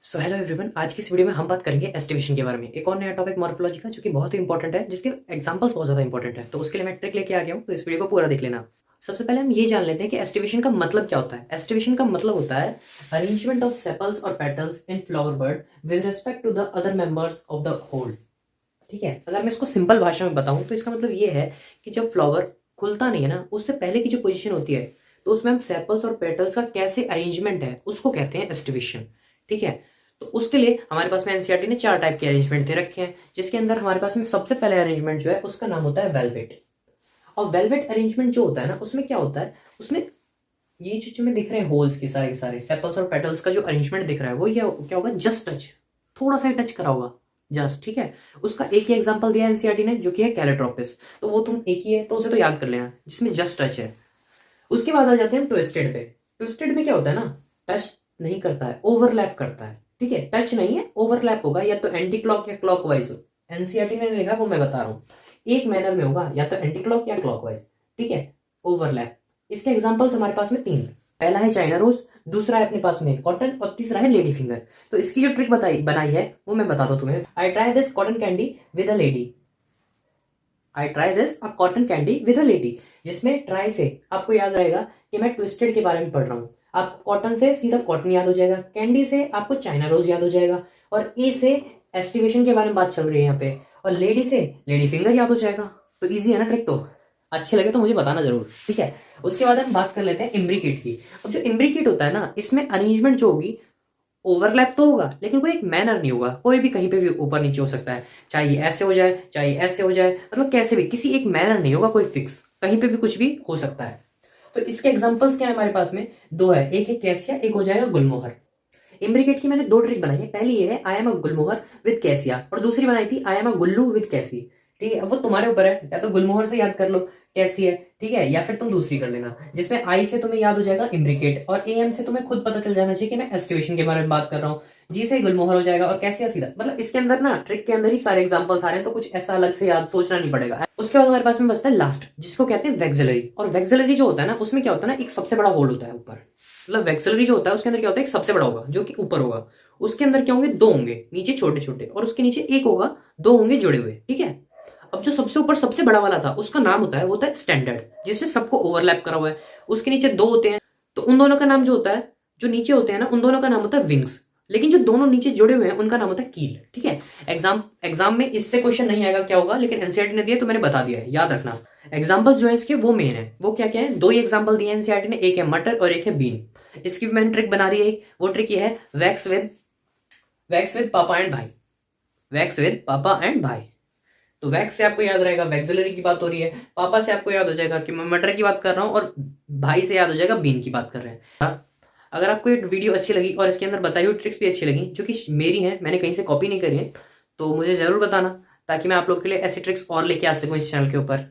So hello everyone, आज की इस वीडियो में हम बात करेंगे एस्टिमेशन के बारे में। एक और नया टॉपिक मॉर्फोलॉजी का, जो कि बहुत ही इंपॉर्टेंट है, जिसके एग्जांपल्स बहुत ज़्यादा इंपॉर्टेंट है। तो उसके लिए मैं ट्रिक लेके आ गया हूँ, तो इस वीडियो को पूरा देख लेना। सबसे पहले हम ये जान लेते हैं कि एस्टिमेशन का मतलब क्या होता है। एस्टिमेशन का मतलब होता है अरेंजमेंट ऑफ सेपल्स और petals in flower bud with respect to the other members of the whole. ठीक है, अगर मैं इसको सिंपल भाषा में बताऊं तो इसका मतलब ये है कि जब फ्लावर खुलता नहीं है ना, उससे पहले की जो पोजीशन होती है, तो उसमें हम सेपल्स और पेटल्स का कैसे अरेंजमेंट है उसको कहते हैं एस्टिवेशन। ठीक है, तो उसके लिए हमारे पास में एनसीईआरटी ने 4 टाइप के अरेंजमेंट दे रखे हैं, जिसके अंदर हमारे पास में सबसे पहले अरेंजमेंट जो है उसका नाम होता है वेलवेट। और वेलवेट अरेंजमेंट जो होता है ना, उसमें क्या होता है, उसमें ये जो में दिख रहे हैं होल्स के सारे सेपल्स और पेटल्स का जो अरेंजमेंट दिख रहा है वो क्या होगा, जस्ट टच, थोड़ा सा ही टच करा होगा, जस्ट। ठीक है, उसका एक ही एग्जांपल दिया है एनसीईआरटी ने, जो कि है कैलेट्रोपिस। तो वो तुम एक ही है तो उसे तो याद कर लेना, जिसमें जस्ट टच है। उसके बाद आ जाते हैं हम ट्विस्टेड पे। ट्विस्टेड में क्या होता है ना, टच नहीं करता है, ओवरलैप करता है। ठीक है, टच नहीं है, ओवरलैप होगा, या तो एंटी क्लॉक या क्लॉक वाइज। एनसीईआरटी ने लिखा, वो मैं बता रहा हूँ, एक मैनर में होगा, या तो एंटी क्लॉक या क्लॉक वाइज। ठीक है, ओवरलैप। इसके एग्जाम्पल्स हमारे पास में 3। पहला है चाइना रोज, दूसरा है अपने पास में कॉटन, और तीसरा है लेडी फिंगर। तो इसकी जो ट्रिक बनाई है वो मैं बताता हूँ तुम्हें। I try this cotton candy with a lady. I try this a cotton candy with a lady, जिसमें ट्राई से आपको याद रहेगा कि मैं ट्विस्टेड के बारे में पढ़ रहा हूँ। आपको कॉटन से सीधा कॉटन याद हो जाएगा, कैंडी से आपको चाइना रोज याद हो जाएगा, और ए से एस्टिमेशन के बारे में बात चल रही है यहाँ पे, और लेडी से लेडी फिंगर याद हो जाएगा। तो इजी है ना ट्रिक? तो अच्छे लगे तो मुझे बताना जरूर। ठीक है, उसके बाद हम बात कर लेते हैं इम्ब्रिकेट की। अब जो इम्ब्रिकेट होता है ना, इसमें अरेंजमेंट जो होगी, ओवरलैप तो होगा लेकिन कोई एक मैनर नहीं होगा, कोई भी कहीं पे भी ऊपर नीचे हो सकता है, चाहे ये ऐसे हो जाए चाहे ऐसे हो जाए, मतलब कैसे भी, किसी एक मैनर नहीं होगा, कोई फिक्स, कहीं पे भी कुछ भी हो सकता है। तो इसके एग्जांपल्स क्या है हमारे पास में? 2 है, एक है कैसिया, एक हो जाएगा गुलमोहर। इम्ब्रिकेट की मैंने 2 ट्रिक बनाई है। पहली ये है I am a Gulmohar with cassia, और दूसरी बनाई थी I am a Gullu with कैसी। ठीक है, अब वो तुम्हारे ऊपर है, या तो गुलमोहर से याद कर लो कैसी है, ठीक है, या फिर तुम दूसरी कर लेना, जिसमें आई से तुम्हें याद हो जाएगा इम्ब्रिकेट, और ए एम से तुम्हें खुद पता चल जाना चाहिए कि मैं एस्टिवेशन के बारे में बात कर रहा हूँ। जी से गुलमोहर हो जाएगा, और कैसिया सीधा, मतलब इसके अंदर ना, ट्रिक के अंदर ही सारे एग्जांपल्स आ रहे हैं, तो कुछ ऐसा अलग से याद सोचना नहीं पड़ेगा। उसके बाद हमारे पास में बचता है लास्ट, जिसको कहते हैं वैक्सिलरी। और वैक्सिलरी जो होता है ना, उसमें क्या होता है ना, एक सबसे बड़ा होल होता है ऊपर। मतलब वैक्सिलरी जो होता है उसके अंदर क्या होता है, एक सबसे बड़ा होगा जो कि ऊपर होगा, उसके अंदर क्या होंगे, 2 होंगे नीचे छोटे छोटे, और उसके नीचे एक होगा, 2 होंगे जुड़े हुए। ठीक है, अब जो सबसे ऊपर सबसे बड़ा वाला था उसका नाम होता है, वो होता है स्टैंडर्ड, जिससे सबको ओवरलैप करा हुआ है। उसके नीचे 2 होते हैं, तो उन दोनों का नाम जो होता है, जो नीचे होते हैं ना, उन दोनों का नाम होता है विंग्स। लेकिन जो दोनों नीचे जुड़े हुए हैं उनका नाम होता है कील। ठीक है, एग्जाम में इससे क्वेश्चन नहीं आएगा क्या होगा, लेकिन एनसीईआरटी ने दिया तो मैंने बता दिया है, याद रखना। एग्जाम्पल्स जो है इसके वो मेन है, वो क्या क्या है, 2 ही एग्जाम्पल दिए एनसीईआरटी ने, एक है मटर और एक है बीन। इसकी भी मैंने ट्रिक बना दी है, वो ट्रिक ये है, वैक्स विद पापा एंड भाई। वैक्स विद पापा एंड भाई। तो वैक्स से आपको याद रहेगा वैक्सिलरी की बात हो रही है, पापा से आपको याद हो जाएगा कि मैं मटर की बात कर रहा हूँ, और भाई से याद हो जाएगा बीन की बात कर रहे हैं। अगर आपको ये वीडियो अच्छी लगी और इसके अंदर बताई हुई ट्रिक्स भी अच्छी लगी, जो कि मेरी हैं, मैंने कहीं से कॉपी नहीं करी है, तो मुझे जरूर बताना, ताकि मैं आप लोग के लिए ऐसी ट्रिक्स और लेके आ सकूँ इस चैनल के ऊपर।